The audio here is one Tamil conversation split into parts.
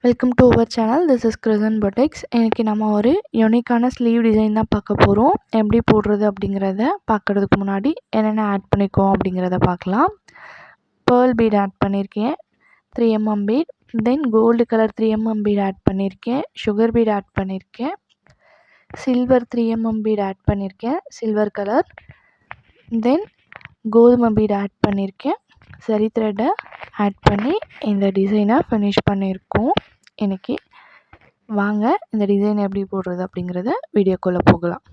Welcome to our channel. This is Krishan boutiques. இன்றைக்கி நம்ம ஒரு யூனிக்கான ஸ்லீவ் டிசைன் தான் பார்க்க போகிறோம். எப்படி போடுறது அப்படிங்கிறத பார்க்குறதுக்கு முன்னாடி என்னென்ன ஆட் பண்ணிக்கோ அப்படிங்கிறத பார்க்கலாம். பேர்ல் பீட் ஆட் பண்ணியிருக்கேன், 3mm bead, then gold colour 3mm bead add பண்ணியிருக்கேன், சுகர் பீட் ஆட் பண்ணியிருக்கேன், சில்வர் 3mm பீட் ஆட் பண்ணியிருக்கேன், சில்வர் கலர், தென் கோதுமை பீட் ஆட் பண்ணியிருக்கேன், சரி த்ரெட்டை ஆட் பண்ணி இந்த டிசைனை ஃபினிஷ் பண்ணியிருக்கோம். இன்றைக்கி வாங்க இந்த டிசைன் எப்படி போடுறது அப்படிங்கிறத வீடியோக்குள்ளே போகலாம்.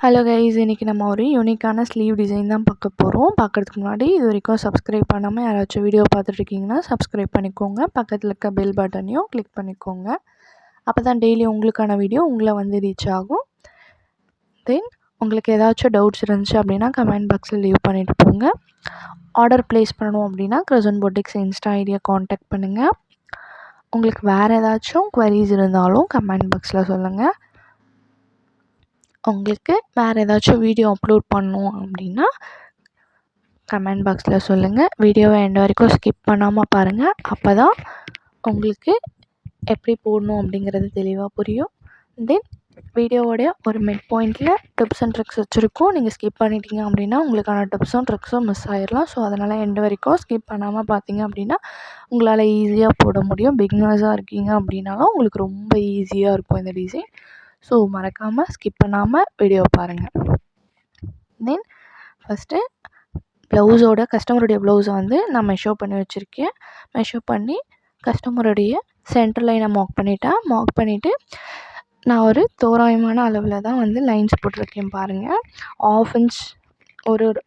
ஹலோ கைஸ், இன்றைக்கி நம்ம ஒரு யூனிக்கான ஸ்லீவ் டிசைன் தான் பார்க்க போகிறோம். பார்க்குறதுக்கு முன்னாடி இது வரைக்கும் சப்ஸ்கிரைப் பண்ணாமல் யாராச்சும் வீடியோ பார்த்துட்ருக்கீங்கன்னா சப்ஸ்கிரைப் பண்ணிக்கோங்க. பக்கத்தில் இருக்க பெல் பட்டனையும் கிளிக் பண்ணிக்கோங்க. அப்போ தான் டெய்லி உங்களுக்கான வீடியோ உங்களை வந்து ரீச் ஆகும். தென் உங்களுக்கு ஏதாச்சும் டவுட்ஸ் இருந்துச்சு அப்படின்னா கமெண்ட் பாக்ஸில் லீவ் பண்ணிவிட்டு போங்க. ஆர்டர் ப்ளேஸ் பண்ணணும் அப்படின்னா கிருசன் பொட்டிக்ஸ் இன்ஸ்டா ஐடியா காண்டாக்ட் பண்ணுங்கள். உங்களுக்கு வேறு ஏதாச்சும் குவரிஸ் இருந்தாலும் கமெண்ட் பாக்ஸில் சொல்லுங்கள். உங்களுக்கு வேறு ஏதாச்சும் வீடியோ அப்லோட் பண்ணணும் அப்படின்னா கமெண்ட் பாக்ஸில் சொல்லுங்கள். வீடியோவை எண்ட் வரைக்கும் ஸ்கிப் பண்ணாமல் பாருங்கள். அப்போ தான் உங்களுக்கு எப்படி போடணும் அப்படிங்கிறது தெளிவாக புரியும். தென் வீடியோவோடைய ஒரு மிட் பாயிண்டில் டிப்ஸ் அண்ட் ட்ரிக்ஸ் வச்சுருக்கோம். நீங்கள் ஸ்கிப் பண்ணிட்டீங்க அப்படின்னா உங்களுக்கான டிப்ஸும் ட்ரிக்ஸும் மிஸ் ஆகிடலாம். ஸோ அதனால் எண்ட் வரைக்கும் ஸ்கிப் பண்ணாமல் பார்த்தீங்க அப்படின்னா உங்களால் ஈஸியாக போட முடியும். பிகினர்ஸாக இருக்கீங்க அப்படின்னாலும் உங்களுக்கு ரொம்ப ஈஸியாக இருக்கும் இந்த டிசைன். ஸோ மறக்காமல் ஸ்கிப் பண்ணாமல் வீடியோ பாருங்கள். தென் ஃபஸ்ட்டு கஸ்டமருடைய ப்ளவுஸை வந்து நான் மெஷர் பண்ணி வச்சுருக்கேன். மெஷர் பண்ணி கஸ்டமருடைய சென்டர் லைனை மார்க் பண்ணிவிட்டு நான் ஒரு தோராயமான அளவில் தான் வந்து லைன்ஸ் போட்டிருக்கேன் பாருங்கள். 1/2 இன்ச்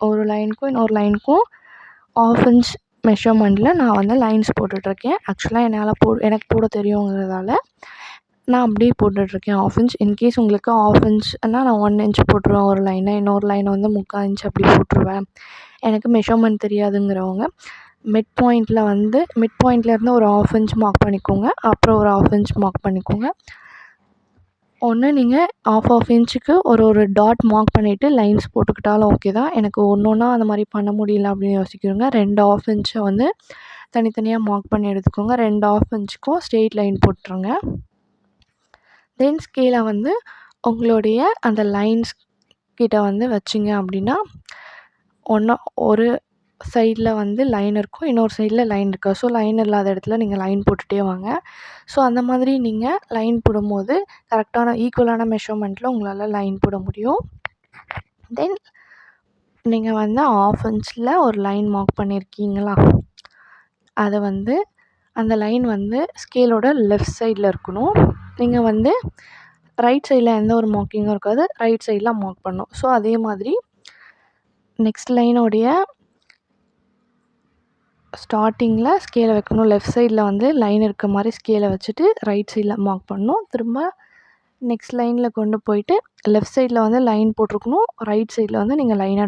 ஒரு லைனுக்கும் இன்னொரு லைனுக்கும் 1/2 இன்ச் மெஷர்மெண்ட்டில் நான் வந்து லைன்ஸ் போட்டுட்ருக்கேன். ஆக்சுவலாக எனக்கு போட தெரியுங்கிறதால நான் அப்படியே போட்டுட்ருக்கேன் 1/2 இன்ச். இன்கேஸ் உங்களுக்கு 1/2 இன்ச்னால் நான் 1 இன்ச் போட்டுருவேன் ஒரு லைனை, இன்னொரு லைனை வந்து 3/4 இன்ச் அப்படி போட்டுருவேன். எனக்கு மெஷர்மெண்ட் தெரியாதுங்கிறவங்க மிட் பாயிண்ட்லேருந்து ஒரு 1/2 இன்ச் மார்க் பண்ணிக்கோங்க. அப்புறம் ஒரு 1/2 இன்ச் மார்க் பண்ணிக்கோங்க. ஒன்று நீங்கள் 1/2 இன்ச்சுக்கு ஒரு டாட் மார்க் பண்ணிவிட்டு லைன்ஸ் போட்டுக்கிட்டாலும் ஓகே தான். எனக்கு ஒன்றா அந்த மாதிரி பண்ண முடியல அப்படின்னு யோசிக்கிறோங்க. 2 1/2 இன்ச்சை வந்து தனித்தனியாக மார்க் பண்ணி எடுத்துக்கோங்க. 2 1/2 இன்ச்சுக்கும் ஸ்ட்ரெயிட் லைன் போட்டுருங்க. தென் ஸ்கேலை வந்து உங்களுடைய அந்த லைன்ஸ் கிட்ட வந்து வச்சிங்க அப்படின்னா ஒரு சைடில் வந்து லைன் இருக்கும், இன்னொரு சைடில் லைன் இருக்கா. ஸோ லைன் இல்லாத இடத்துல நீங்கள் லைன் போட்டுகிட்டே வாங்க. ஸோ அந்த மாதிரி நீங்கள் லைன் போடும்போது கரெக்டான ஈக்குவலான மெஷர்மெண்ட்டில் உங்களால் லைன் போட முடியும். தென் நீங்கள் வந்து 1/2 இன்ச்சில் ஒரு லைன் மார்க் பண்ணியிருக்கீங்களா, அதை வந்து அந்த லைன் வந்து ஸ்கேலோட லெஃப்ட் சைடில் இருக்கணும். நீங்கள் வந்து ரைட் சைடில் எந்த ஒரு மார்க்கிங்கும் இருக்காது, ரைட் சைடில் மார்க் பண்ணணும். ஸோ அதே மாதிரி நெக்ஸ்ட் லைனோடைய ஸ்டார்டிங்கில் ஸ்கேலை வைக்கணும். லெஃப்ட் சைடில் வந்து லைன் இருக்க மாதிரி ஸ்கேலை வச்சுட்டு ரைட் சைடில் மார்க் பண்ணணும். திரும்ப நெக்ஸ்ட் லைனில் கொண்டு போயிட்டு லெஃப்ட் சைடில் வந்து லைன் போட்டிருக்கணும், ரைட் சைடில் வந்து நீங்கள் லைனை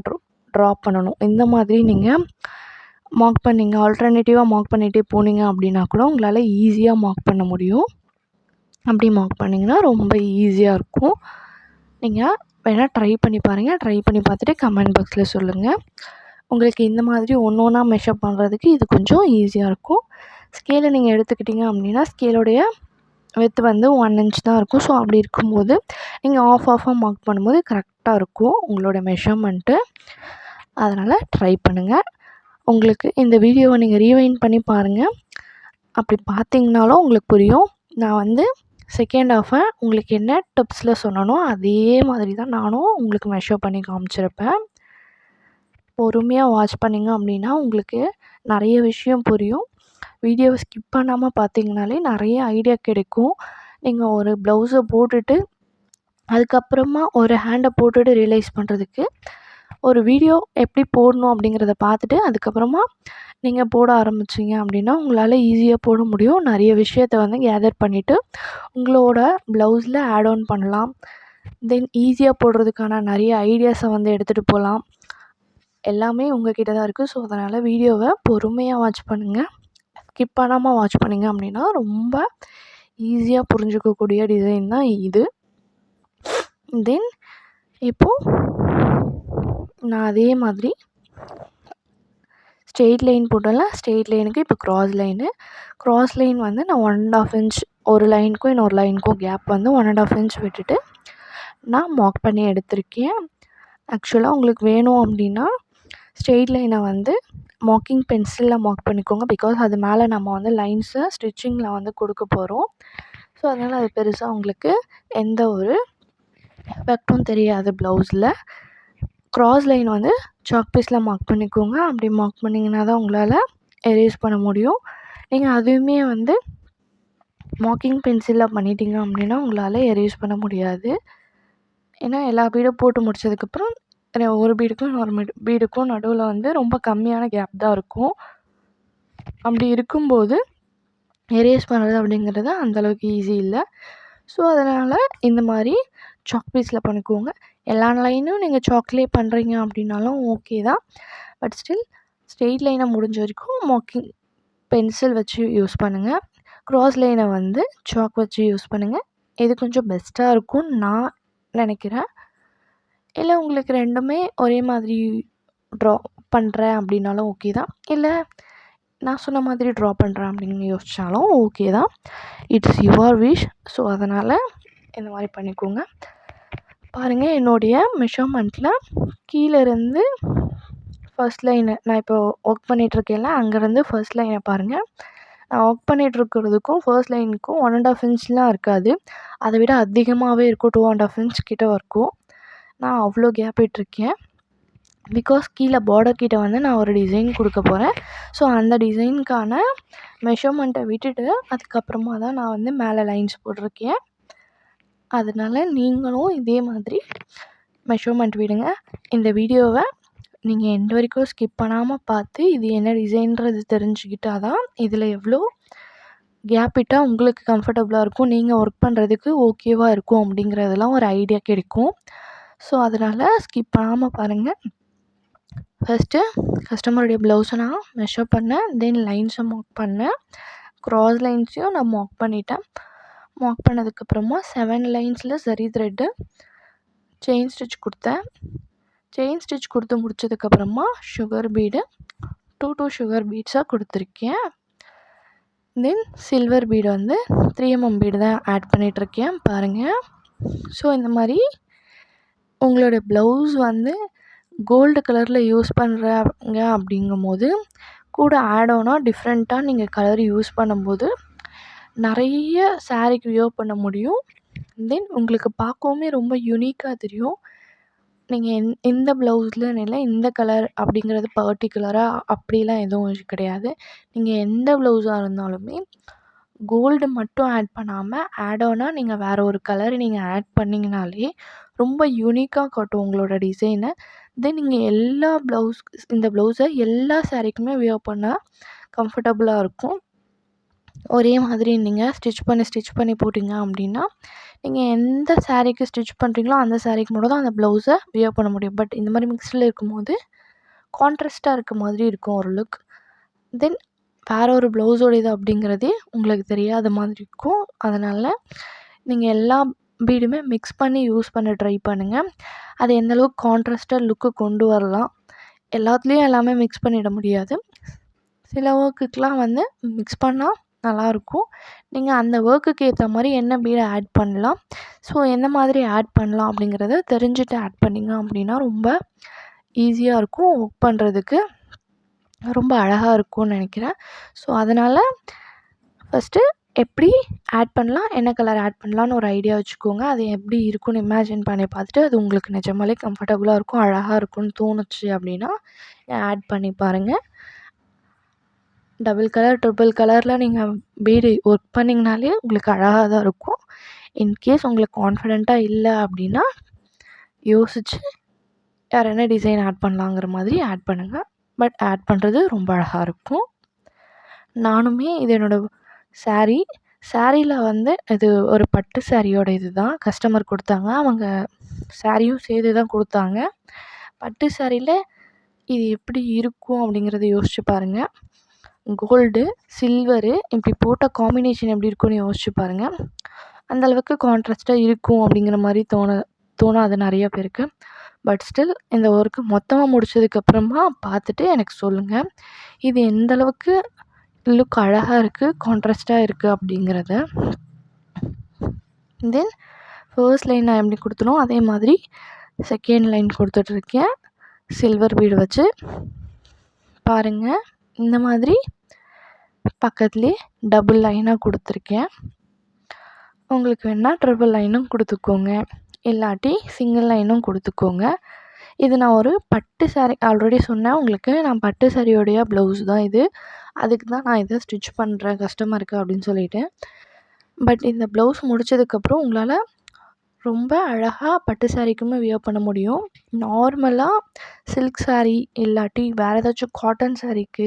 ட்ரா பண்ணணும். இந்த மாதிரி நீங்கள் மார்க் பண்ணிங்க ஆல்டர்னேட்டிவாக மார்க் பண்ணிகிட்டே போனீங்க அப்படின்னா கூட உங்களால் ஈஸியாக மார்க் பண்ண முடியும். அப்படி மார்க் பண்ணிங்கன்னா ரொம்ப ஈஸியாக இருக்கும். நீங்கள் வேணால் ட்ரை பண்ணி பாருங்கள். ட்ரை பண்ணி பார்த்துட்டு கமெண்ட் பாக்ஸில் சொல்லுங்கள். உங்களுக்கு இந்த மாதிரி ஒன்றா மெஷர் பண்ணுறதுக்கு இது கொஞ்சம் ஈஸியாக இருக்கும். ஸ்கேலை நீங்கள் எடுத்துக்கிட்டிங்க அப்படின்னா ஸ்கேலோடைய வித்து வந்து 1 இன்ச் தான் இருக்கும். ஸோ அப்படி இருக்கும்போது நீங்கள் ஆஃபாக மார்க் பண்ணும்போது கரெக்டாக இருக்கும் உங்களோட மெஷர்மெண்ட்டு. அதனால் ட்ரை பண்ணுங்கள். உங்களுக்கு இந்த வீடியோவை நீங்கள் ரீவைண்ட் பண்ணி பாருங்கள். அப்படி பார்த்தீங்கனாலும் உங்களுக்கு புரியும். நான் வந்து செகண்ட் ஹாஃபை உங்களுக்கு என்ன டிப்ஸில் சொன்னனோ அதே மாதிரி தான் நானும் உங்களுக்கு மெஷர் பண்ணி காமிச்சிருப்பேன். பொறுமையாக வாட்ச் பண்ணிங்க அப்படின்னா உங்களுக்கு நிறைய விஷயம் புரியும். வீடியோவை ஸ்கிப் பண்ணாமல் பார்த்தீங்கனாலே நிறைய ஐடியா கிடைக்கும். நீங்கள் ஒரு ப்ளவுஸை போட்டுட்டு அதுக்கப்புறமா ஒரு ஹேண்டை போட்டுட்டு ரியலைஸ் பண்ணுறதுக்கு ஒரு வீடியோ எப்படி போடணும் அப்படிங்கிறத பார்த்துட்டு அதுக்கப்புறமா நீங்கள் போட ஆரம்பிச்சிங்க அப்படின்னா உங்களால் ஈஸியாக போட முடியும். நிறைய விஷயத்த வந்து கேதர் பண்ணிவிட்டு உங்களோட ப்ளவுஸில் ஆட் ஆன் பண்ணலாம். தென் ஈஸியாக போடுறதுக்கான நிறைய ஐடியாஸை வந்து எடுத்துகிட்டு போகலாம். எல்லாமே உங்கள் கிட்ட தான் இருக்குது. ஸோ அதனால் வீடியோவை பொறுமையாக வாட்ச் பண்ணுங்கள். ஸ்கிப் பண்ணாமல் வாட்ச் பண்ணிங்க அப்படின்னா ரொம்ப ஈஸியாக புரிஞ்சுக்கக்கூடிய டிசைன் தான் இது. தென் இப்போது நான் அதே மாதிரி ஸ்ட்ரெயிட் லைன் போட்டோம்ல, ஸ்ட்ரெயிட் லைனுக்கு இப்போ க்ராஸ் லைன் வந்து நான் 1.5 இன்ச் ஒரு லைனுக்கும் இன்னொரு லைனுக்கும் கேப் வந்து 1.5 இன்ச் விட்டுட்டு நான் மார்க் பண்ணி எடுத்திருக்கேன். ஆக்சுவலாக உங்களுக்கு வேணும் அப்படின்னா ஸ்ட்ரெயிட் லைனை வந்து மார்க்கிங் பென்சிலில் மார்க் பண்ணிக்கோங்க. பிகாஸ் அது மேலே நம்ம வந்து லைன்ஸை ஸ்டிச்சிங்கில் வந்து கொடுக்க போகிறோம். ஸோ அதனால் அது பெருசாக உங்களுக்கு எந்த ஒரு எஃபெக்டும் தெரியாது ப்ளவுஸில். க்ராஸ் லைன் வந்து சாக் பீஸில் மார்க் பண்ணிக்கோங்க. அப்படி மார்க் பண்ணிங்கன்னா தான் உங்களால் எரேஸ் பண்ண முடியும். நீங்கள் அதுவுமே வந்து மார்க்கிங் பென்சிலில் பண்ணிட்டீங்க அப்படின்னா உங்களால் எரேஸ் பண்ண முடியாது. ஏன்னா எல்லா பீடும் போட்டு முடித்ததுக்கப்புறம் ஒரு பீடுக்கும் இன்னொரு பீடுக்கும் நடுவில் வந்து ரொம்ப கம்மியான கேப் தான் இருக்கும். அப்படி இருக்கும்போது எரேஸ் பண்ணுறது அப்படிங்கிறது அந்தளவுக்கு ஈஸி இல்லை. ஸோ அதனால் இந்த மாதிரி சாக் பீஸில் பண்ணிக்கோங்க. எல்லா லைனும் நீங்கள் சாக்லேயே பண்ணுறீங்க அப்படின்னாலும் ஓகே தான். பட் ஸ்டில் ஸ்ட்ரெயிட் லைனை முடிஞ்ச வரைக்கும் மார்க்கிங் பென்சில் வச்சு யூஸ் பண்ணுங்கள். க்ராஸ் லைனை வந்து சாக் வச்சு யூஸ் பண்ணுங்கள். இது கொஞ்சம் பெஸ்ட்டாக இருக்கும்னு நான் நினைக்கிறேன். இல்லை உங்களுக்கு ரெண்டுமே ஒரே மாதிரி ட்ரா பண்ணுறேன் அப்படின்னாலும் ஓகே தான். இல்லை நான் சொன்ன மாதிரி ட்ரா பண்ணுறேன் அப்படின்னு யோசித்தாலும் ஓகே தான். It's your wish. ஸோ அதனால் இந்த மாதிரி பண்ணிக்கோங்க. பாருங்கள், என்னுடைய மெஷர்மெண்ட்டில் கீழேருந்து ஃபர்ஸ்ட் லைனு நான் இப்போ ஒர்க் பண்ணிகிட்ருக்கேன்ல, அங்கேருந்து ஃபர்ஸ்ட் லைனை பாருங்கள். நான் ஒர்க் பண்ணிகிட்ருக்கிறதுக்கும் ஃபர்ஸ்ட் லைனுக்கும் 1.5 இன்ச்லாம் இருக்காது. அதை விட அதிகமாகவே இருக்கும். 2.5 இன்ச் கிட்ட இருக்கும். நான் அவ்வளோ கேப் விட்டிருக்கேன். பிகாஸ் கீழே பார்டர் கிட்ட வந்து நான் ஒரு டிசைன் கொடுக்க போகிறேன். ஸோ அந்த டிசைனுக்கான மெஷர்மெண்ட்டை விட்டுட்டு அதுக்கப்புறமா தான் நான் வந்து மேலே லைன்ஸ் போட்டிருக்கேன். அதனால் நீங்களும் இதே மாதிரி மெஷர்மெண்ட் விடுங்க. இந்த வீடியோவை நீங்கள் எண்டு வரைக்கும் ஸ்கிப் பண்ணாமல் பார்த்து இது என்ன டிசைன்றது தெரிஞ்சுக்கிட்டா தான் இதில் எவ்வளோ கேப் விட்டால் உங்களுக்கு கம்ஃபர்டபுளாக இருக்கும், நீங்கள் ஒர்க் பண்ணுறதுக்கு ஓகேவாக இருக்கும் அப்படிங்கிறதெல்லாம் ஒரு ஐடியா கிடைக்கும். ஸோ அதனால் ஸ்கிப் பண்ணாமல் பாருங்கள். ஃபஸ்ட்டு கஸ்டமருடைய ப்ளவுஸை நான் மெஷர் பண்ணேன். தென் லைன்ஸை மார்க் பண்ணேன். க்ராஸ் லைன்ஸையும் நான் மார்க் பண்ணிட்டேன். மார்க் பண்ணதுக்கப்புறமா 7 லைன்ஸில் சரி த்ரெட்டு செயின் ஸ்டிச் கொடுத்தேன். செயின் ஸ்டிச் கொடுத்து முடிச்சதுக்கப்புறமா சுகர் பீடு 2 சுகர் பீட்ஸாக கொடுத்துருக்கேன். தென் சில்வர் பீடு வந்து 3 mm பீடு தான் ஆட் பண்ணிகிட்ருக்கேன் பாருங்கள். ஸோ இந்த மாதிரி உங்களோட ப்ளவுஸ் வந்து கோல்டு கலரில் யூஸ் பண்ணுறாங்க அப்படிங்கும்போது கூட ஆட் ஆனாக டிஃப்ரெண்ட்டாக நீங்கள் கலர் யூஸ் பண்ணும்போது நிறைய சாரீக்கு வியர் பண்ண முடியும். தென் உங்களுக்கு பார்க்கவுமே ரொம்ப யூனிக்காக தெரியும். நீங்கள் இந்த ப்ளவுஸில் இல்லை இந்த கலர் அப்படிங்கிறது பர்ட்டிகுலராக அப்படிலாம் எதுவும் கிடையாது. நீங்கள் எந்த ப்ளவுஸாக இருந்தாலுமே கோல்டு மட்டும் ஆட் பண்ணாமல் ஆட் ஆனாக நீங்கள் வேறு ஒரு கலர் நீங்கள் ஆட் பண்ணிங்கனாலே ரொம்ப யூனிக்காக காட்டும் உங்களோட டிசைனை. தென் நீங்கள் இந்த ப்ளவுஸை எல்லா சாரீக்குமே வியர் பண்ண கம்ஃபர்டபுளாக இருக்கும். ஒரே மாதிரி நீங்கள் ஸ்டிச் பண்ணி போட்டிங்க அப்படின்னா நீங்கள் எந்த சாரீக்கு ஸ்டிச் பண்ணுறீங்களோ அந்த சாரீக்கு மட்டும் தான் அந்த ப்ளவுஸை வியர் பண்ண முடியும். பட் இந்த மாதிரி மிக்ஸ்டில் இருக்கும்போது கான்ட்ராஸ்ட்டாக இருக்க மாதிரி இருக்கும் ஒரு லுக். தென் வேறு ஒரு ப்ளவுஸோட இது அப்படிங்கிறதே உங்களுக்கு தெரியாத மாதிரி இருக்கும். அதனால் நீங்கள் எல்லா பீடுமே மிக்ஸ் பண்ணி யூஸ் பண்ண ட்ரை பண்ணுங்கள். அது எந்தளவுக்கு கான்ட்ராஸ்ட்டாக லுக்கு கொண்டு வரலாம். எல்லாத்துலேயும் எல்லாமே மிக்ஸ் பண்ணிட முடியாது. சில ஒர்க்குக்கெலாம் வந்து மிக்ஸ் பண்ணால் நல்லாயிருக்கும். நீங்கள் அந்த ஒர்க்குக்கு ஏற்ற மாதிரி என்ன பீடை ஆட் பண்ணலாம், ஸோ எந்த மாதிரி ஆட் பண்ணலாம் அப்படிங்கிறத தெரிஞ்சுட்டு ஆட் பண்ணிங்க அப்படின்னா ரொம்ப ஈஸியாக இருக்கும். ஒர்க் பண்ணுறதுக்கு ரொம்ப அழகாக இருக்கும்னு நினைக்கிறேன். ஸோ அதனால் ஃபஸ்ட்டு எப்படி ஆட் பண்ணலாம், என்ன கலர் ஆட் பண்ணலான்னு ஒரு ஐடியா வச்சுக்கோங்க. அது எப்படி இருக்குன்னு இமேஜின் பண்ணி பார்த்துட்டு அது உங்களுக்கு நிஜமாலே கம்ஃபர்டபுளாக இருக்கும், அழகாக இருக்கும்னு தோணுச்சு அப்படின்னா ஆட் பண்ணி பாருங்கள். டபுள் கலர், ட்ரிபிள் கலரில் நீங்கள் பீடு ஒர்க் பண்ணிங்கனாலே உங்களுக்கு அழகாக தான் இருக்கும். இன்கேஸ் உங்களுக்கு கான்ஃபிடெண்ட்டாக இல்லை அப்படின்னா யோசித்து வேறு என்ன டிசைன் ஆட் பண்ணலாங்கிற மாதிரி ஆட் பண்ணுங்கள். பட் ஆட் பண்ணுறது ரொம்ப அழகாக இருக்கும். நானுமே இது என்னோடய சாரியில் வந்து இது ஒரு பட்டு சாரியோட இது தான் கஸ்டமர் கொடுத்தாங்க. அவங்க சாரியும் சேர்த்து தான் கொடுத்தாங்க. பட்டு சாரியில் இது எப்படி இருக்கும் அப்படிங்கிறத யோசிச்சு பாருங்கள். கோல்டு, சில்வரு இப்படி போட்ட காம்பினேஷன் எப்படி இருக்கும்னு யோசிச்சு பாருங்கள். அந்தளவுக்கு கான்ட்ராஸ்ட்டாக இருக்கும் அப்படிங்கிற மாதிரி தோணாது நிறைய பேருக்கு. பட் ஸ்டில் இந்த ஒர்க்கு மொத்தமாக முடிச்சதுக்கப்புறமா பார்த்துட்டு எனக்கு சொல்லுங்கள். இது எந்த அளவுக்கு லுக் அழகாக இருக்குது, கான்ட்ராஸ்ட்டாக இருக்குது அப்படிங்கிறத. தென் ஃபர்ஸ்ட் லைன் நான் எப்படி கொடுத்தனோ அதே மாதிரி செகண்ட் லைன் கொடுத்துட்ருக்கேன் சில்வர் பீடு வச்சு. பாருங்கள், இந்த மாதிரி பக்கத்துலேயே டபுள் லைனாக கொடுத்துருக்கேன். உங்களுக்கு வேணால் ட்ரிபிள் லைனும் கொடுத்துக்கோங்க, இல்லாட்டி சிங்கிள் லைனும் கொடுத்துக்கோங்க. இது நான் ஒரு பட்டு சாரீ ஆல்ரெடி சொன்னேன் உங்களுக்கு, நான் பட்டு சாரியோடைய ப்ளவுஸ் தான் இது. அதுக்கு தான் நான் இதை ஸ்டிச் பண்ணுறேன் கஸ்டமருக்கு அப்படின்னு சொல்லிட்டு. பட் இந்த ப்ளவுஸ் முடித்ததுக்கப்புறம் உங்களால் ரொம்ப அழகாக பட்டு சாரீக்குமே வியர் பண்ண முடியும். நார்மலாக சில்க் சாரீ இல்லாட்டி வேறு ஏதாச்சும் காட்டன் சாரீக்கு,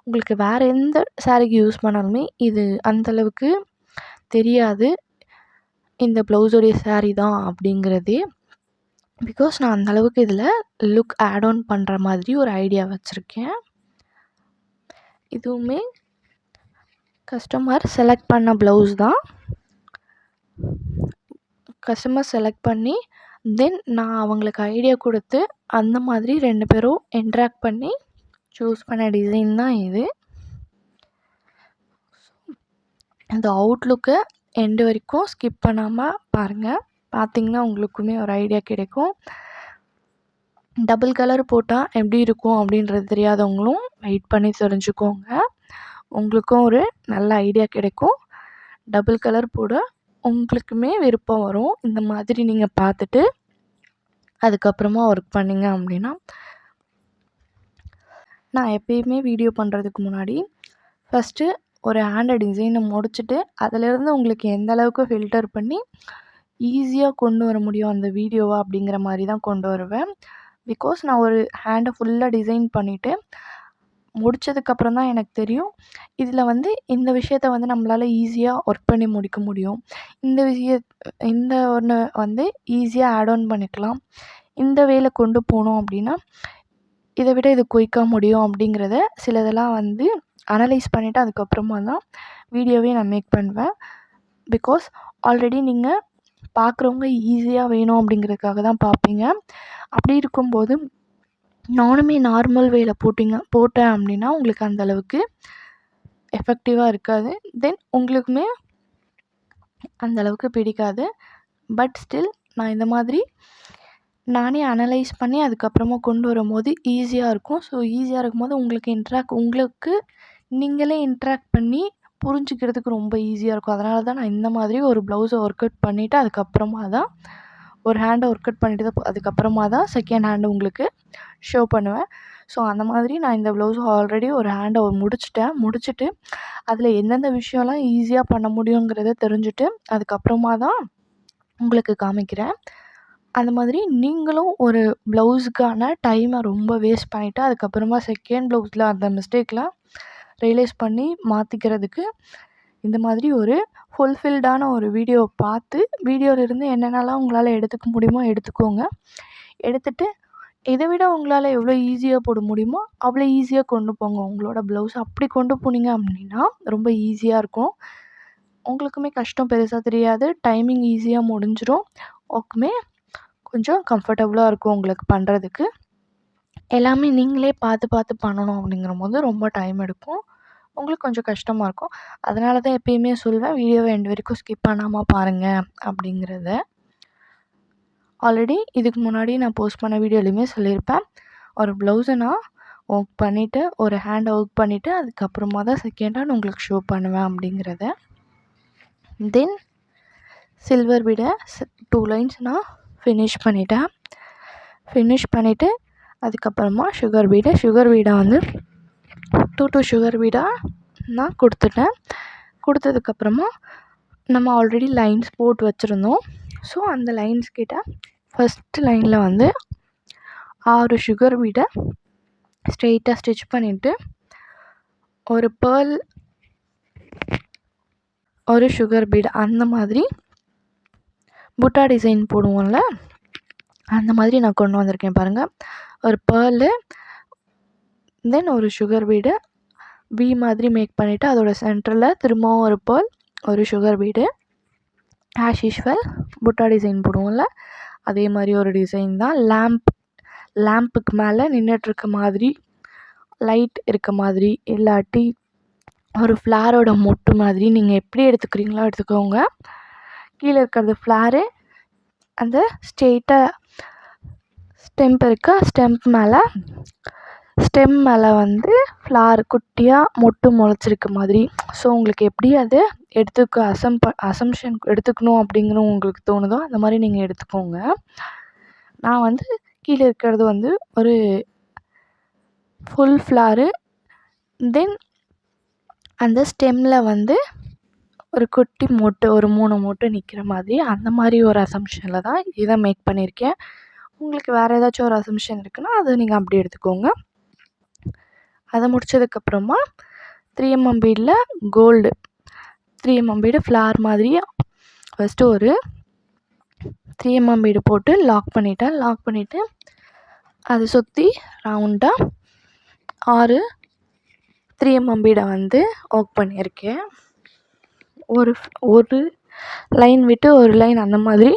உங்களுக்கு வேறு எந்த சாரீக்கு யூஸ் பண்ணாலுமே இது அந்தளவுக்கு தெரியாது இந்த ப்ளவுஸோடைய சாரீ தான் அப்படிங்கிறதே. பிகாஸ் நான் அந்தளவுக்கு இதில் லுக் ஆட் ஆன் பண்ணுற மாதிரி ஒரு ஐடியா வச்சுருக்கேன். இதுவுமே கஸ்டமர் செலக்ட் பண்ண ப்ளவுஸ் தான். கஸ்டமர் செலக்ட் பண்ணி தென் நான் அவங்களுக்கு ஐடியா கொடுத்து அந்த மாதிரி 2 பேரும் இன்ட்ராக்ட் பண்ணி சூஸ் பண்ண டிசைன் தான் இது. இந்த அவுட்லுக்கை எண்டு வரைக்கும் ஸ்கிப் பண்ணாமல் பாருங்கள். பார்த்திங்கன்னா உங்களுக்குமே ஒரு ஐடியா கிடைக்கும். டபுள் கலர் போட்டால் எப்படி இருக்கும் அப்படின்றது தெரியாதவங்களும் வெயிட் பண்ணி தெரிஞ்சுக்கோங்க. உங்களுக்கும் ஒரு நல்ல ஐடியா கிடைக்கும். டபுள் கலர் போட உங்களுக்குமே விருப்பம் வரும். இந்த மாதிரி நீங்கள் பார்த்துட்டு அதுக்கப்புறமா ஒர்க் பண்ணிங்க அப்படின்னா. நான் எப்பயுமே வீடியோ பண்ணுறதுக்கு முன்னாடி ஃபஸ்ட்டு ஒரு ஹேண்ட் டிசைனை முடிச்சுட்டு அதிலேருந்து உங்களுக்கு எந்த அளவுக்கு ஃபில்டர் பண்ணி ஈஸியாக கொண்டு வர முடியும் அந்த வீடியோவை அப்படிங்கிற மாதிரி தான் கொண்டு வருவேன். பிகாஸ் நான் ஒரு ஹேண்டை ஃபுல்லாக டிசைன் பண்ணிவிட்டு முடித்ததுக்கப்புறம் தான் எனக்கு தெரியும் இதில் இந்த விஷயத்த நம்மளால் ஈஸியாக ஒர்க் பண்ணி முடிக்க முடியும், இந்த ஒன்று ஈஸியாக ஆட் ஆன் பண்ணிக்கலாம், இந்த வேலை கொண்டு போனோம் அப்படின்னா இதை விட இது குயிக்காக முடியும் அப்படிங்கிறத சிலதெல்லாம் அனலைஸ் பண்ணிவிட்டு அதுக்கப்புறமா தான் வீடியோவே நான் மேக் பண்ணுவேன். பிகாஸ் ஆல்ரெடி நீங்கள் பார்க்குறவங்க ஈஸியாக வேணும் அப்படிங்கிறதுக்காக தான் பார்ப்பீங்க. அப்படி இருக்கும்போது நானுமே நார்மல் வேல போட்டேன் அப்படின்னா உங்களுக்கு அந்தளவுக்கு எஃபெக்டிவாக இருக்காது. தென் உங்களுக்குமே அந்தளவுக்கு பிடிக்காது. பட் ஸ்டில் நான் இந்த மாதிரி நானே அனலைஸ் பண்ணி அதுக்கப்புறமா கொண்டு வரும்போது ஈஸியாக இருக்கும். ஸோ ஈஸியாக இருக்கும்போது உங்களுக்கு நீங்களே இன்ட்ராக்ட் பண்ணி புரிஞ்சுக்கிறதுக்கு ரொம்ப ஈஸியாக இருக்கும். அதனால தான் நான் இந்த மாதிரி ஒரு ப்ளவுஸை ஒர்க் அவுட் பண்ணிவிட்டு அதுக்கப்புறமா தான் ஒரு ஹேண்டை ஒர்க் அவுட் பண்ணிவிட்டு தான் அதுக்கப்புறமா தான் செகண்ட் ஹேண்டு உங்களுக்கு ஷோ பண்ணுவேன். ஸோ அந்த மாதிரி நான் இந்த ப்ளவுஸ் ஆல்ரெடி ஒரு ஹேண்டை முடிச்சுட்டு அதில் எந்தெந்த விஷயம்லாம் ஈஸியாக பண்ண முடியுங்கிறத தெரிஞ்சுட்டு அதுக்கப்புறமா தான் உங்களுக்கு காமிக்கிறேன். அந்த மாதிரி நீங்களும் ஒரு ப்ளவுஸுக்கான டைமை ரொம்ப வேஸ்ட் பண்ணிவிட்டு அதுக்கப்புறமா செகண்ட் ப்ளவுஸில் அந்த மிஸ்டேக்லாம் ரியலைஸ் பண்ணி மாற்றிக்கிறதுக்கு இந்த மாதிரி ஒரு ஃபுல்ஃபில்டான ஒரு வீடியோவை பார்த்து வீடியோவிலேருந்து என்னென்னலாம் உங்களால் எடுத்துக்க முடியுமோ எடுத்துக்கோங்க. எடுத்துகிட்டு இதை விட உங்களால் எவ்வளோ ஈஸியாக போட முடியுமோ அவ்வளோ ஈஸியாக கொண்டு போங்க. உங்களோட ப்ளவுஸ் அப்படி கொண்டு போனீங்க அப்படின்னா ரொம்ப ஈஸியாக இருக்கும். உங்களுக்குமே கஷ்டம் பெருசாக தெரியாது, டைமிங் ஈஸியாக முடிஞ்சிடும். ஒர்க்குமே கொஞ்சம் கம்ஃபர்டபுளாக இருக்கும் உங்களுக்கு பண்ணுறதுக்கு. எல்லாமே நீங்களே பார்த்து பண்ணணும் அப்படிங்கிறபோது ரொம்ப டைம் எடுக்கும், உங்களுக்கு கொஞ்சம் கஷ்டமாக இருக்கும். அதனால தான் எப்பயுமே சொல்வேன் வீடியோவை எண்டு வரைக்கும் ஸ்கிப் பண்ணாமல் பாருங்கள் அப்படிங்கிறத. ஆல்ரெடி இதுக்கு முன்னாடி நான் போஸ்ட் பண்ண வீடியோலையுமே சொல்லியிருப்பேன். ஒரு ப்ளவுஸை நான் ஒர்க் பண்ணிவிட்டு ஒரு ஹேண்டை ஒர்க் பண்ணிவிட்டு அதுக்கப்புறமா தான் செகண்ட் ஹேண்ட் உங்களுக்கு ஷோ பண்ணுவேன் அப்படிங்கிறத. தென் சில்வர் பீடை 2 லைன்ஸ் நான் ஃபினிஷ் பண்ணிவிட்டு அதுக்கப்புறமா சுகர் பீடை 2 சுகர் பீடாக நான் கொடுத்துட்டேன். கொடுத்ததுக்கப்புறமா நம்ம ஆல்ரெடி லைன்ஸ் போட்டு வச்சுருந்தோம். ஸோ அந்த லைன்ஸ் கிட்ட ஃபஸ்ட்டு லைனில் 6 சுகர் பீடை ஸ்ட்ரெயிட்டாக ஸ்டிச் பண்ணிவிட்டு ஒரு பேர்ல் ஒரு சுகர் பீடு அந்த மாதிரி புட்டா டிசைன் போடுவோம்ல அந்த மாதிரி நான் கொண்டு வந்திருக்கேன் பாருங்கள். ஒரு பேர்லு தென் ஒரு சுகர் பீடு வி மாதிரி மேக் பண்ணிவிட்டு அதோட சென்டரில் திரும்பவும் ஒரு பேர்ல், ஒரு சுகர் பீடு, ஆஸ் யூஷுவல் புட்டா டிசைன் போடுவோம்ல அதே மாதிரி ஒரு டிசைன் தான். லேம்புக்கு மேலே நின்றுட்டுருக்க மாதிரி, லைட் இருக்க மாதிரி, இல்லாட்டி ஒரு ஃப்ளாரோட மொட்டு மாதிரி நீங்கள் எப்படி எடுத்துக்கிறீங்களோ எடுத்துக்கோங்க. கீழே இருக்கிறது ஃப்ளாரு, அந்த ஸ்ட்ரெயிட்டாக ஸ்டெம் மேலே வந்து ஃப்ளார் குட்டியாக மொட்டு முளைச்சிருக்க மாதிரி. ஸோ உங்களுக்கு எப்படி அதை அசம்ஷன் எடுத்துக்கணும் அப்படிங்கிற உங்களுக்கு தோணுதோ அந்த மாதிரி நீங்கள் எடுத்துக்கோங்க. நான் வந்து கீழே இருக்கிறது வந்து ஒரு ஃபுல் ஃப்ளாரு, தென் அந்த ஸ்டெம்மில் வந்து ஒரு குட்டி மொட்டு, ஒரு 3 மொட்டு நிற்கிற மாதிரி, அந்த மாதிரி ஒரு அசம்ஷனில் தான் இதை மேக் பண்ணியிருக்கேன். உங்களுக்கு வேறு ஏதாச்சும் ஒரு அசம்ஷன் இருக்குன்னா அதை நீங்கள் அப்படி எடுத்துக்கோங்க. அதை முடித்ததுக்கப்புறமா 3mm பீடில் கோல்டு 3mm பீடு ஃப்ளார் மாதிரி ஃபஸ்ட்டு ஒரு 3mm பீடு போட்டு லாக் பண்ணிவிட்டு அதை சுற்றி ரவுண்டாக 6 3mm பீடை வந்து ஒர்க் பண்ணியிருக்கேன். ஒரு லைன் விட்டு ஒரு லைன் அந்த மாதிரி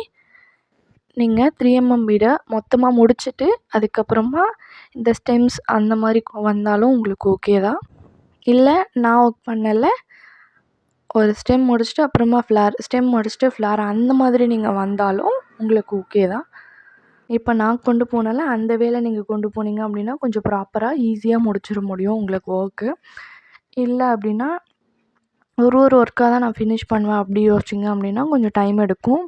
நீங்கள் 3mm பீடை மொத்தமாக முடிச்சுட்டு அதுக்கப்புறமா இந்த ஸ்டெம்ஸ் அந்த மாதிரி வந்தாலும் உங்களுக்கு ஓகே தான். இல்லை நான் ஒர்க் பண்ணல, ஒரு ஸ்டெம் முடிச்சுட்டு அப்புறமா ஸ்டெம் முடிச்சுட்டு ஃப்ளார் அந்த மாதிரி நீங்கள் வந்தாலும் உங்களுக்கு ஓகே தான். இப்போ நான் கொண்டு போனால அந்த வேலை நீங்கள் கொண்டு போனீங்க அப்படின்னா கொஞ்சம் ப்ராப்பராக ஈஸியாக முடிச்சிட முடியும் உங்களுக்கு ஒர்க்கு. இல்லை அப்படின்னா ஒரு ஒர்க்காக தான் நான் ஃபினிஷ் பண்ணுவேன் அப்படி யோசிச்சிங்க அப்படின்னா கொஞ்சம் டைம் எடுக்கும்.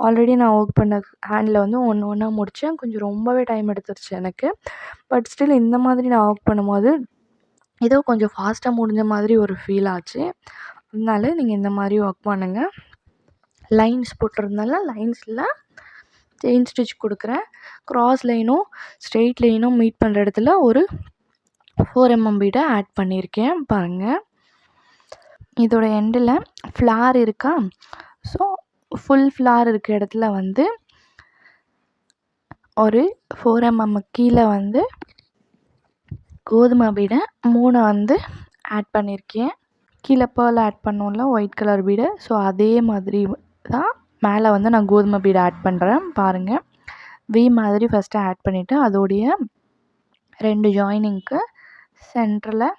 ஆல்ரெடி நான் ஒர்க் பண்ண ஹேண்டில் வந்து ஒன்றா முடித்தேன், கொஞ்சம் ரொம்பவே டைம் எடுத்துருச்சு எனக்கு. பட் ஸ்டில் இந்த மாதிரி நான் ஒர்க் பண்ணும்போது ஏதோ கொஞ்சம் ஃபாஸ்ட்டாக முடிஞ்ச மாதிரி ஒரு ஃபீல் ஆச்சு. அதனால நீங்கள் இந்த மாதிரி ஒர்க் பண்ணுங்கள். லைன்ஸ் போட்டிருந்தால லைன்ஸில் செயின் ஸ்டிச் கொடுக்குறேன். க்ராஸ் லைனும் ஸ்ட்ரெயிட் லைனும் மீட் பண்ணுற இடத்துல ஒரு 4mm பீடை ஆட் பண்ணியிருக்கேன் பாருங்கள். இதோட எண்டில் ஃப்ளார் இருக்கா, ஸோ ஃபுல் ஃப்ளார் இருக்க இடத்துல வந்து ஒரு 4mm கீழே வந்து கோதுமை பீடை 3 வந்து ஆட் பண்ணியிருக்கேன். கீழே பேர்ல் ஆட் பண்ணோம்ல ஒயிட் கலர் பீடை, ஸோ அதே மாதிரி தான் மேலே வந்து நான் கோதுமை பீடை ஆட் பண்ணுறேன் பாருங்கள். வி மாதிரி ஃபஸ்ட்டு ஆட் பண்ணிவிட்டு அதோடைய 2 ஜாயினிங்க்கு சென்டரில்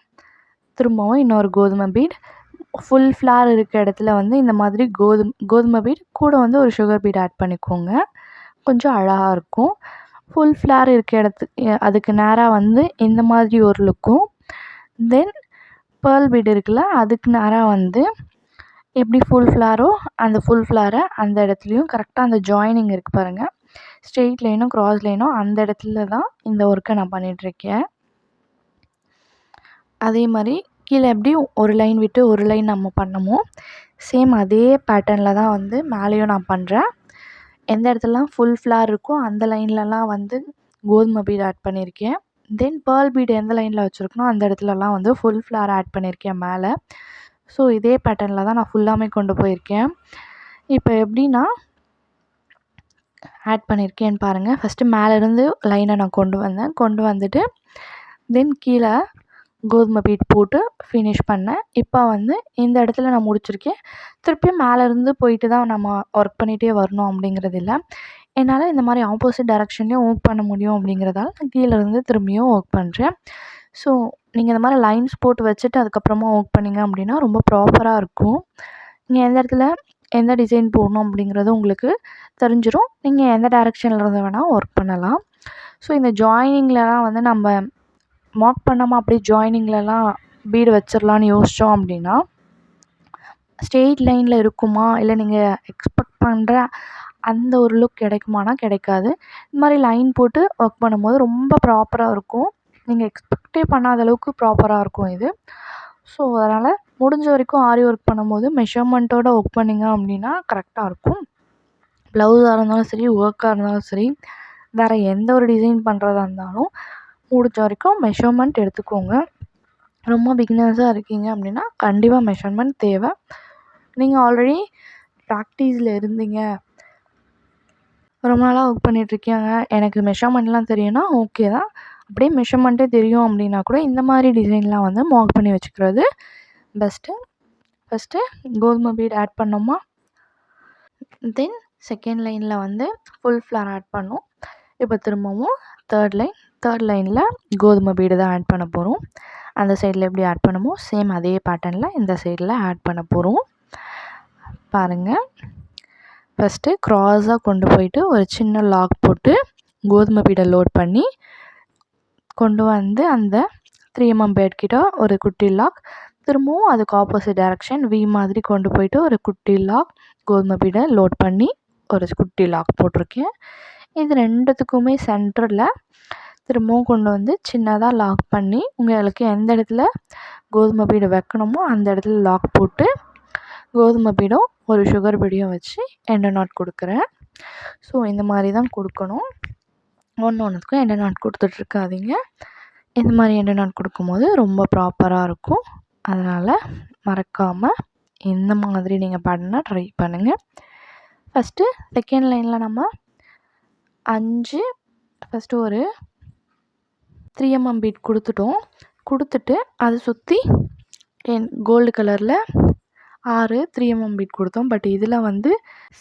திரும்பவும் இன்னொரு கோதுமை பீட், ஃபுல் ஃப்ளார் இருக்க இடத்துல வந்து இந்த மாதிரி கோதுமை பீட் கூட வந்து ஒரு சுகர் பீட் ஆட் பண்ணிக்கோங்க, கொஞ்சம் அழகாக இருக்கும். ஃபுல் ஃப்ளார் இருக்க அதுக்கு நேராக வந்து இந்த மாதிரி ஒரு லுக்கும், தென் பேர்ல் பீட் இருக்குல்ல அதுக்கு நேராக வந்து எப்படி ஃபுல் ஃப்ளாரோ அந்த ஃபுல் ஃப்ளாரை அந்த இடத்துலையும் கரெக்டாக அந்த ஜாயினிங் இருக்குது பாருங்கள், ஸ்ட்ரெயிட் லைனும் க்ராஸ் லைனும் அந்த இடத்துல தான் இந்த ஒர்க்கை நான் பண்ணிகிட்ருக்கேன். அதே மாதிரி கீழே எப்படி ஒரு லைன் விட்டு ஒரு லைன் நம்ம பண்ணமோ சேம் அதே பேட்டர்னில் தான் வந்து மேலேயும் நான் பண்ணுறேன். எந்த இடத்துலலாம் ஃபுல் ஃப்ளார் இருக்கோ அந்த லைன்லலாம் வந்து கோதுமை பீட் ஆட் பண்ணியிருக்கேன். தென் பேர்ல் பீடு எந்த லைனில் வச்சுருக்கனோ அந்த இடத்துலலாம் வந்து ஃபுல் ஃப்ளார் ஆட் பண்ணியிருக்கேன் மேலே. ஸோ இதே பேட்டர்னில் தான் நான் ஃபுல்லாமே கொண்டு போயிருக்கேன். இப்போ எப்படின்னா ஆட் பண்ணியிருக்கேன்னு பாருங்கள். ஃபஸ்ட்டு மேலேருந்து லைனை நான் கொண்டு வந்துட்டு தென் கீழே கோதுமை பீட் போட்டு ஃபினிஷ் பண்ணேன். இப்போ வந்து இந்த இடத்துல நான் முடிச்சிருக்கேன். திருப்பியும் மேலேருந்து போயிட்டு தான் நம்ம ஒர்க் பண்ணிகிட்டே வரணும் அப்படிங்கிறது இல்லை. என்னால் இந்த மாதிரி ஆப்போசிட் டைரெக்ஷன்லேயும் ஒர்க் பண்ண முடியும் அப்படிங்கிறதால நான் கீழேருந்து திரும்பியும் ஒர்க் பண்ணுறேன். ஸோ நீங்கள் இந்த மாதிரி லைன்ஸ் போட்டு வச்சுட்டு அதுக்கப்புறமா ஒர்க் பண்ணிங்க அப்படின்னா ரொம்ப ப்ராப்பராக இருக்கும். நீங்கள் எந்த இடத்துல எந்த டிசைன் போடணும் அப்படிங்கிறது உங்களுக்கு தெரிஞ்சிடும். நீங்கள் எந்த டைரெக்ஷனில் இருந்து வேணால் ஒர்க் பண்ணலாம். ஸோ இந்த ஜாயினிங்லலாம் வந்து நம்ம மார்க் பண்ணாமல் அப்படியே ஜாயினிங்லலாம் பீடு வச்சிடலான்னு யோசித்தோம் அப்படின்னா ஸ்ட்ரெயிட் லைனில் இருக்குமா, இல்லை நீங்கள் எக்ஸ்பெக்ட் பண்ணுற அந்த ஒரு லுக் கிடைக்குமானா கிடைக்காது. இந்த மாதிரி லைன் போட்டு ஒர்க் பண்ணும்போது ரொம்ப ப்ராப்பராக இருக்கும். நீங்கள் எக்ஸ்பெக்டே பண்ணாத அளவுக்கு ப்ராப்பராக இருக்கும் இது. ஸோ அதனால் முடிஞ்ச வரைக்கும் ஆரி ஒர்க் பண்ணும்போது மெஷர்மெண்ட்டோடு ஒர்க் பண்ணிங்க அப்படின்னா கரெக்டாக இருக்கும். ப்ளவுஸாக இருந்தாலும் சரி, ஒர்க்காக இருந்தாலும் சரி, வேறு எந்த ஒரு டிசைன் பண்ணுறதா இருந்தாலும் முடிஞ்ச வரைக்கும் மெஷர்மெண்ட் எடுத்துக்கோங்க. ரொம்ப பிகினர்ஸாக இருக்கீங்க அப்படின்னா கண்டிப்பாக மெஷர்மெண்ட் தேவை. நீங்கள் ஆல்ரெடி ப்ராக்டிஸில் இருந்தீங்க, ரொம்ப நாளாக ஒர்க் பண்ணிகிட்ருக்கீங்க, எனக்கு மெஷர்மெண்ட்லாம் தெரியும்னா ஓகே தான். அப்படியே மெஷர்மெண்ட்டே தெரியும் அப்படின்னா கூட இந்த மாதிரி டிசைன்லாம் வந்து மார்க் பண்ணி வச்சுக்கிறது பெஸ்ட்டு. ஃபஸ்ட்டு கோதுமை பீட் ஆட் பண்ணோமா, தென் செகண்ட் லைனில் வந்து ஃபுல் ஃப்ளார் ஆட் பண்ணோம். இப்போ திரும்பவும் தேர்ட் லைனில் கோதுமை பீடு தான் ஆட் பண்ண போகிறோம். அந்த சைடில் எப்படி ஆட் பண்ணுமோ சேம் அதே பேட்டர்னில் இந்த சைடில் ஆட் பண்ண போகிறோம். பாருங்கள், ஃபஸ்ட்டு க்ராஸாக கொண்டு போயிட்டு ஒரு சின்ன லாக் போட்டு கோதுமை பீடை லோட் பண்ணி கொண்டு வந்து அந்த 3 mm பேட் கிட்ட ஒரு குட்டி லாக், திரும்பவும் அதுக்கு ஆப்போசிட் டைரக்ஷன் வி மாதிரி கொண்டு போயிட்டு ஒரு குட்டி லாக், கோதுமை பீடை லோட் பண்ணி ஒரு குட்டி லாக் போட்டிருக்கேன். இது ரெண்டுத்துக்குமே சென்டரில் திரும்பவும் கொண்டு வந்து சின்னதாக லாக் பண்ணி உங்களுக்கு எந்த இடத்துல கோதுமை பீடை வைக்கணுமோ அந்த இடத்துல லாக் போட்டு கோதுமை பீடும் ஒரு சுகர் பீடியும் வச்சு எண்டை நாட் கொடுக்குறேன். ஸோ இந்த மாதிரி தான் கொடுக்கணும். ஒன்றுத்துக்கும் எண்டை நாட் கொடுத்துட்ருக்காதீங்க. இந்த மாதிரி எண்டை நாட் கொடுக்கும்போது ரொம்ப ப்ராப்பராக இருக்கும். அதனால் மறக்காமல் இந்த மாதிரி நீங்கள் பண்ண ட்ரை பண்ணுங்கள். ஃபஸ்ட்டு செகண்ட் லைனில் நம்ம 5 ஃபஸ்ட்டு ஒரு 3 mm பீட் கொடுத்துட்டு அதை சுற்றி கோல்டு கலரில் 6 3 mm பீட் கொடுத்தோம். பட் இதில் வந்து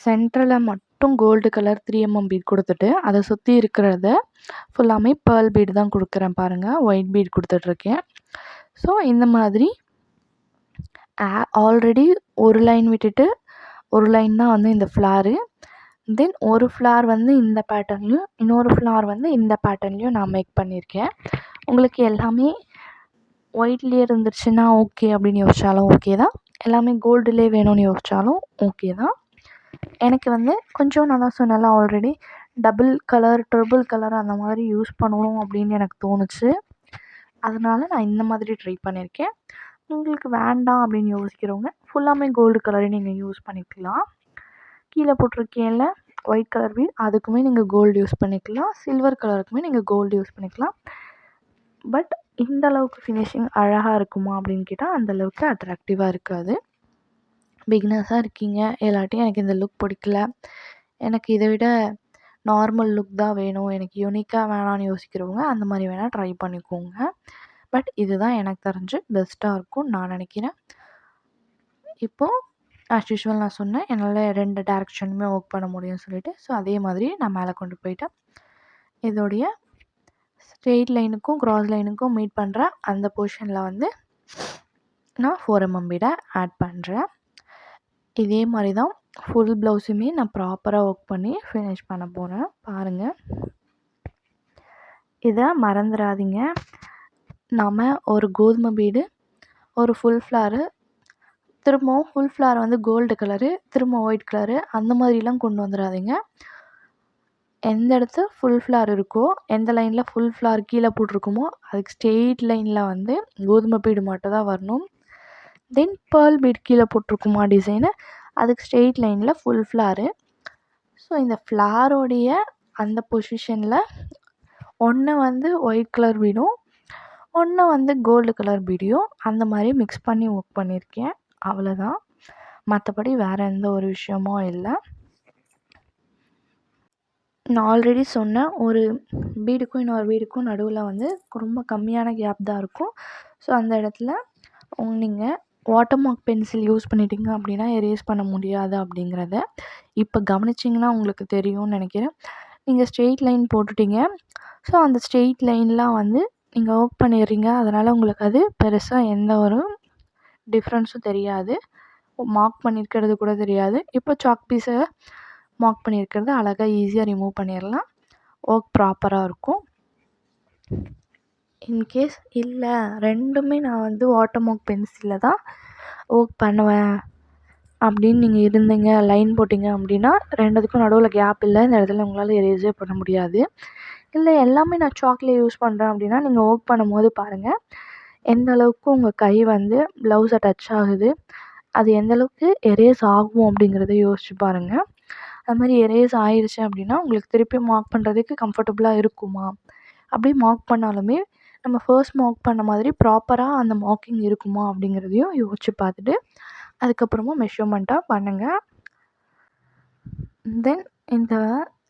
சென்டரில் மட்டும் கோல்டு கலர் 3 mm பீட் கொடுத்துட்டு அதை சுற்றி இருக்கிறத ஃபுல்லாமே பேர்ல் பீடு தான் கொடுக்குறேன். பாருங்கள், ஒயிட் பீட் கொடுத்துட்ருக்கேன். ஸோ இந்த மாதிரி ஆல்ரெடி ஒரு லைன் விட்டுட்டு ஒரு லைன் தான் வந்து இந்த ஃப்ளாரு, தென் ஒரு ஃப்ளார் வந்து இந்த பேட்டர்ன்லையும் இன்னொரு ஃப்ளார் வந்து இந்த பேட்டர்ன்லையும் நான் மேக் பண்ணியிருக்கேன். உங்களுக்கு எல்லாமே ஒயிட்லேயே இருந்துச்சுன்னா ஓகே அப்படின்னு யோசித்தாலும் ஓகே தான், எல்லாமே கோல்டுலேயே வேணும்னு யோசித்தாலும் ஓகே தான். எனக்கு வந்து கொஞ்சம் நான் தான் சொன்னேன்ல already, double colour triple colour அந்த மாதிரி யூஸ் பண்ணணும் அப்படின்னு எனக்கு தோணுச்சு. அதனால் நான் இந்த மாதிரி ட்ரை பண்ணியிருக்கேன். உங்களுக்கு வேண்டாம் அப்படின்னு யோசிக்கிறவங்க ஃபுல்லாமே கோல்டு கலரே நீங்கள் யூஸ் பண்ணிக்கலாம். கீழே போட்டிருக்கேன்ல ஒயிட் கலர் பீட், அதுக்குமே நீங்கள் கோல்டு யூஸ் பண்ணிக்கலாம். சில்வர் கலருக்குமே நீங்கள் கோல்டு யூஸ் பண்ணிக்கலாம். பட் இந்த அளவுக்கு ஃபினிஷிங் அழகாக இருக்குமா அப்படின்னு கேட்டால் அந்தளவுக்கு அட்ராக்டிவாக இருக்காது. பிகினர்ஸாக இருக்கீங்க, இல்லாட்டி எனக்கு இந்த லுக் பிடிக்கல, எனக்கு இதை விட நார்மல் லுக் தான் வேணும், எனக்கு யூனிக்காக வேணான்னு யோசிக்கிறவங்க அந்த மாதிரி வேணால் ட்ரை பண்ணிக்கோங்க. பட் இதுதான் எனக்கு தெரிஞ்சு பெஸ்ட்டாக இருக்கும்னு நான் நினைக்கிறேன். இப்போது ஆஸ் யூஷுவல் நான் சொன்னேன் என்னால் 2 டேரக்ஷனுமே ஒர்க் பண்ண முடியும்னு சொல்லிட்டு. ஸோ அதே மாதிரி நான் மேலே கொண்டு போயிட்டேன். இதோடைய ஸ்ட்ரெயிட் லைனுக்கும் க்ராஸ் லைனுக்கும் மீட் பண்ணுற அந்த போர்ஷனில் வந்து நான் 4 mm பீடை ஆட் பண்ணுறேன். இதே மாதிரி தான் ஃபுல் ப்ளவுஸுமே நான் ப்ராப்பராக ஒர்க் பண்ணி ஃபினிஷ் பண்ண போகிறேன். பாருங்கள், இதை மறந்துடாதீங்க. நாம் ஒரு கோதுமை பீடு, ஒரு ஃபுல் ஃப்ளாரு, திரும்பவும் ஃபுல் ஃப்ளார் வந்து கோல்டு கலரு, திரும்ப ஒயிட் கலரு அந்த மாதிரிலாம் கொண்டு வந்துடாதீங்க. எந்த இடத்துல ஃபுல் ஃப்ளார் இருக்கோ, எந்த லைனில் ஃபுல் ஃப்ளார் கீழே போட்டிருக்குமோ அதுக்கு ஸ்ட்ரெயிட் லைனில் வந்து கோதுமை பீடு மட்டும் தான் வரணும். தென் பேர்ல் பீட் கீழே போட்டிருக்குமா டிசைனு, அதுக்கு ஸ்ட்ரெயிட் லைனில் ஃபுல் ஃப்ளாரு. ஸோ இந்த ஃப்ளாரோடைய அந்த பொசிஷனில் ஒன்று வந்து ஒயிட் கலர் பீடும், ஒன்று வந்து கோல்டு கலர் பீடியும் அந்த மாதிரி மிக்ஸ் பண்ணி ஒர்க் பண்ணியிருக்கேன். அவ்வளோதான், மற்றபடி வேறு எந்த ஒரு விஷயமும் இல்லை. நான் ஆல்ரெடி சொன்னேன், ஒரு பீடுக்கும் இன்னொரு பீடுக்கும் நடுவில் வந்து ரொம்ப கம்மியான கேப் தான் இருக்கும். ஸோ அந்த இடத்துல நீங்கள் வாட்டர் மார்க் பென்சில் யூஸ் பண்ணிட்டீங்க அப்படின்னா எரேஸ் பண்ண முடியாது அப்படிங்கிறத இப்போ கவனிச்சிங்கன்னா உங்களுக்கு தெரியும்னு நினைக்கிறேன். நீங்கள் ஸ்ட்ரெயிட் லைன் போட்டுட்டீங்க, ஸோ அந்த ஸ்ட்ரெயிட் லைன்லாம் வந்து நீங்கள் ஒர்க் பண்ணிடுறீங்க. அதனால் உங்களுக்கு அது பெருசாக எந்த ஒரு டிஃப்ரென்ஸும் தெரியாது, மார்க் பண்ணியிருக்கிறது கூட தெரியாது. இப்போ சாக் பீஸை மார்க் பண்ணியிருக்கிறது அழகாக ஈஸியாக ரிமூவ் பண்ணிடலாம். ஒர்க் ப்ராப்பராக இருக்கும். இன்கேஸ் இல்லை ரெண்டுமே நான் வந்து வாட்டர் மார்க் பென்சிலில் தான் ஒர்க் பண்ணுவேன் அப்படின்னு நீங்கள் இருந்தீங்க, லைன் போட்டிங்க அப்படின்னா ரெண்டுத்துக்கும் நடுவில் கேப் இல்லை, இந்த இடத்துல உங்களால் எரேஸே பண்ண முடியாது. இல்லை எல்லாமே நான் சாக்லேட் யூஸ் பண்ணுறேன் அப்படின்னா நீங்கள் ஒர்க் பண்ணும்போது பாருங்கள் எந்த அளவுக்கு உங்கள் கை வந்து ப்ளவுஸை டச் ஆகுது, அது எந்தளவுக்கு எரேஸ் ஆகும் அப்படிங்கிறத யோசிச்சு பாருங்கள். அது மாதிரி எரேஸ் ஆயிடுச்சு அப்படின்னா உங்களுக்கு திருப்பி மார்க் பண்ணுறதுக்கு கம்ஃபர்டபுளாக இருக்குமா, அப்படியே மார்க் பண்ணாலுமே நம்ம ஃபர்ஸ்ட் மார்க் பண்ண மாதிரி ப்ராப்பராக அந்த மார்க்கிங் இருக்குமா அப்படிங்கிறதையும் யோசிச்சு பார்த்துட்டு அதுக்கப்புறமா மெஷர்மெண்ட்டாக பண்ணுங்கள். தென் இந்த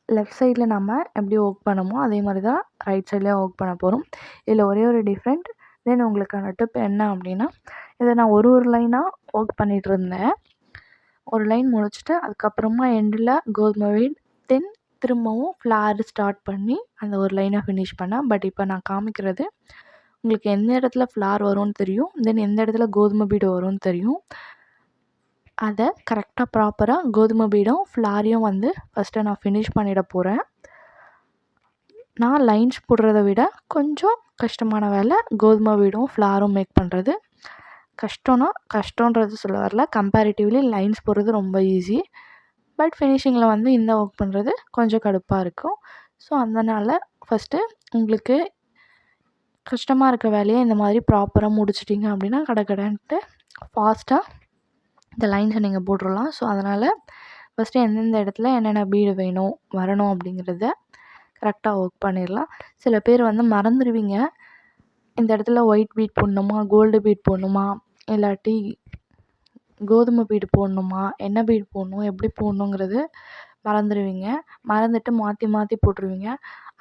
லெஃப்ட் சைடில் நம்ம எப்படி ஒர்க் பண்ணமோ அதே மாதிரி தான் ரைட் சைட்லேயும் ஒர்க் பண்ண போகிறோம். இதில் ஒரே ஒரு டிஃப்ரெண்ட். தென் உங்களுக்கான டிப் என்ன அப்படின்னா, இதை நான் ஒரு லைனாக ஒர்க் பண்ணிகிட்டு இருந்தேன். ஒரு லைன் முடிச்சுட்டு அதுக்கப்புறமா எண்டில் கோதுமை வீட், தென் திரும்பவும் ஃப்ளார் ஸ்டார்ட் பண்ணி அந்த ஒரு லைனை ஃபினிஷ் பண்ணேன். பட் இப்போ நான் காமிக்கிறது உங்களுக்கு எந்த இடத்துல ஃப்ளார் வரும்னு தெரியும், தென் எந்த இடத்துல கோதுமை பீடு வரும்னு தெரியும். அதை கரெக்டாக ப்ராப்பராக கோதுமை பீடும் ஃப்ளாரையும் வந்து ஃபஸ்ட்டு நான் ஃபினிஷ் பண்ணிட போகிறேன். நான் லைன்ஸ் போடுறத விட கொஞ்சம் கஷ்டமான வேலை கோதுமை பீடும் ஃப்ளாரும் மேக் பண்ணுறது. கஷ்டன்றது சொல்ல வரல, கம்பேரிட்டிவ்லி லைன்ஸ் போடுறது ரொம்ப ஈஸி. பட் ஃபினிஷிங்கில் வந்து இந்த ஒர்க் பண்ணுறது கொஞ்சம் கடுப்பாக இருக்கும். ஸோ அதனால் ஃபஸ்ட்டு உங்களுக்கு கஷ்டமாக இருக்க வேலையை இந்த மாதிரி ப்ராப்பராக முடிச்சிட்டிங்க அப்படின்னா கடகடன்ட்டு ஃபாஸ்ட்டாக இந்த லைன்ஸை நீங்கள் போட்டுடலாம். ஸோ அதனால் ஃபஸ்ட்டு எந்தெந்த இடத்துல என்னென்ன பீடு வேணும் வரணும் அப்படிங்கிறத கரெக்டாக ஒர்க் பண்ணிடலாம். சில பேர் வந்து மறந்துடுவீங்க, இந்த இடத்துல ஒயிட் பீட் போடணுமா, கோல்டு பீட் போடணுமா, இல்லாட்டி கோதுமை பீடு போடணுமா, என்ன பீடு போடணும், எப்படி போடணுங்கிறது மறந்துடுவீங்க. மறந்துட்டு மாற்றி மாற்றி போட்டுருவீங்க.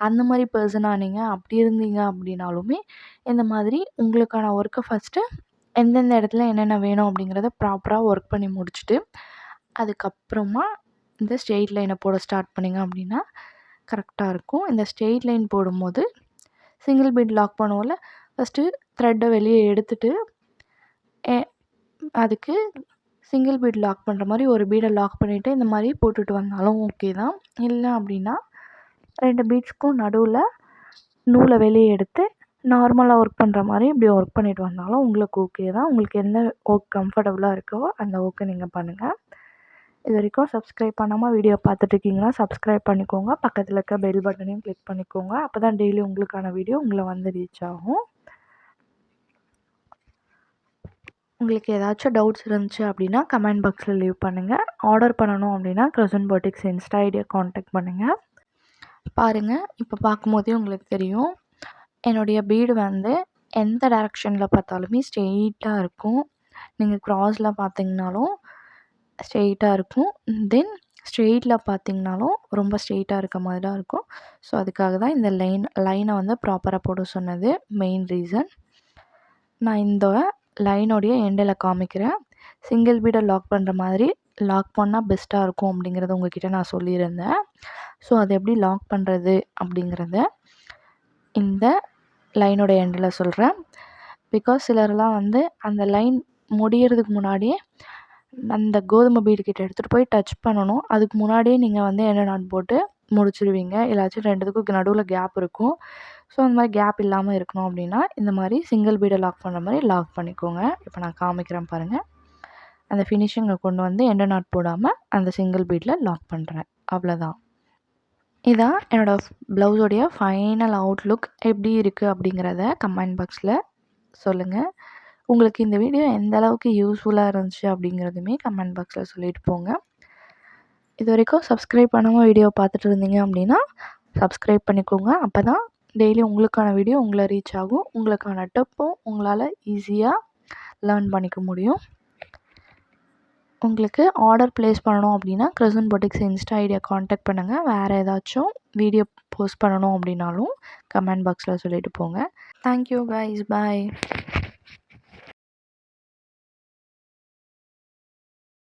அந்த மாதிரி பர்சனாக நீங்கள் அப்படி இருந்தீங்க அப்படின்னாலுமே இந்த மாதிரி உங்களுக்கான ஒர்க்கை ஃபஸ்ட்டு எந்தெந்த இடத்துல என்னென்ன வேணும் அப்படிங்கிறத ப்ராப்பராக ஒர்க் பண்ணி முடிச்சுட்டு அதுக்கப்புறமா இந்த ஸ்ட்ரெயிட் லைனை போட ஸ்டார்ட் பண்ணிங்க அப்படின்னா கரெக்டாக இருக்கும். இந்த ஸ்ட்ரெயிட் லைன் போடும்போது சிங்கிள் பீட் லாக் பண்ணுவோம்ல, ஃபஸ்ட்டு த்ரெட்டை வெளியே எடுத்துட்டு அதுக்கு சிங்கிள் பீட் லாக் பண்ணுற மாதிரி ஒரு பீடை லாக் பண்ணிவிட்டு இந்த மாதிரி போட்டுட்டு வந்தாலும் ஓகே தான். இல்லை அப்படின்னா 2 பீட்ஸ்க்கும் நடுவில் நூலை வெளியே எடுத்து நார்மலாக ஒர்க் பண்ணுற மாதிரி இப்படி ஒர்க் பண்ணிட்டு வந்தாலும் உங்களுக்கு ஓகே தான். உங்களுக்கு எந்த ஒர்க் கம்ஃபர்டபுளாக இருக்கோ அந்த ஒர்க்கை நீங்கள் பண்ணுங்கள். இது வரைக்கும் சப்ஸ்கிரைப் பண்ணாமல் வீடியோ பார்த்துட்ருக்கீங்கன்னா சப்ஸ்கிரைப் பண்ணிக்கோங்க. பக்கத்தில் இருக்க பெல் பட்டனையும் கிளிக் பண்ணிக்கோங்க. அப்போ தான் டெய்லி உங்களுக்கான வீடியோ உங்களை வந்து ரீச் ஆகும். உங்களுக்கு ஏதாச்சும் டவுட்ஸ் இருந்துச்சு அப்படின்னா கமெண்ட் பாக்ஸில் லீவ் பண்ணுங்கள். ஆர்டர் பண்ணணும் அப்படின்னா கிரசன்ட் பொட்டிக்ஸ் இன்ஸ்டா ஐடியை காண்டாக்ட் பண்ணுங்கள். பாருங்கள், இப்போ பார்க்கும்போதே உங்களுக்கு தெரியும் என்னுடைய பீடு வந்து எந்த டைரெக்ஷனில் பார்த்தாலுமே ஸ்ட்ரெயிட்டாக இருக்கும். நீங்கள் க்ராஸில் பார்த்தீங்கனாலும் ஸ்ட்ரெயிட்டாக இருக்கும், தென் ஸ்ட்ரெயிட்டில் பார்த்தீங்கனாலும் ரொம்ப ஸ்ட்ரெயிட்டாக இருக்க மாதிரி தான் இருக்கும். ஸோ அதுக்காக தான் இந்த லைனை வந்து ப்ராப்பராக போட சொன்னது மெயின் ரீசன். நான் இந்த லைனோடைய எண்டில் காமிக்கிறேன். சிங்கிள் பீடை லாக் பண்ணுற மாதிரி லாக் பண்ணால் பெஸ்ட்டாக இருக்கும் அப்படிங்கிறத உங்கள்கிட்ட நான் சொல்லியிருந்தேன். ஸோ அதை எப்படி லாக் பண்ணுறது அப்படிங்கிறத இந்த லைனோட எண்டில் சொல்கிறேன். பிகாஸ் சிலர்லாம் வந்து அந்த லைன் முடியறதுக்கு முன்னாடியே அந்த கோதுமை பீடு கிட்ட எடுத்துகிட்டு போய் டச் பண்ணணும். அதுக்கு முன்னாடியே நீங்கள் வந்து எண்ணெய் நாட் போட்டு முடிச்சிடுவீங்க. இல்லாச்சும் 2த்துக்கும் நடுவில் கேப் இருக்கும். ஸோ அந்த மாதிரி கேப் இல்லாமல் இருக்கணும் அப்படின்னா இந்த மாதிரி சிங்கிள் பீடை லாக் பண்ணுற மாதிரி லாக் பண்ணிக்கோங்க. இப்போ நான் காமிக்கிறேன் பாருங்கள். அந்த ஃபினிஷிங்கை கொண்டு வந்து எண்ணெய் நாட் போடாமல் அந்த சிங்கிள் பீடில் லாக் பண்ணுறேன். அவ்வளோதான். இதான் என்னோடய ப்ளவுஸோடைய ஃபைனல் அவுட்லுக். எப்படி இருக்குது அப்படிங்கிறத கமெண்ட் பாக்ஸில் சொல்லுங்கள். உங்களுக்கு இந்த வீடியோ எந்த அளவுக்கு யூஸ்ஃபுல்லாக இருந்துச்சு அப்படிங்கிறதுமே கமெண்ட் பாக்ஸில் சொல்லிட்டு போங்க. இது வரைக்கும் சப்ஸ்கிரைப் பண்ணாமல் வீடியோ பார்த்துட்டு இருந்தீங்க அப்படின்னா சப்ஸ்கிரைப் பண்ணிக்கோங்க. அப்போ தான் டெய்லி உங்களுக்கான வீடியோ உங்களை ரீச் ஆகும். உங்களுக்கான டிப்பும் உங்களால் ஈஸியாக லேர்ன் பண்ணிக்க முடியும். உங்களுக்கு ஆர்டர் ப்ளேஸ் பண்ணணும் அப்படின்னா கிரசன்ட் பொட்டிக்ஸ் இன்ஸ்டா ஐடியை காண்டாக்ட் பண்ணுங்கள். வேறு ஏதாச்சும் வீடியோ போஸ்ட் பண்ணணும் அப்படின்னாலும் கமெண்ட் பாக்ஸில் சொல்லிட்டு போங்க. தேங்க்யூ கைஸ், பாய்.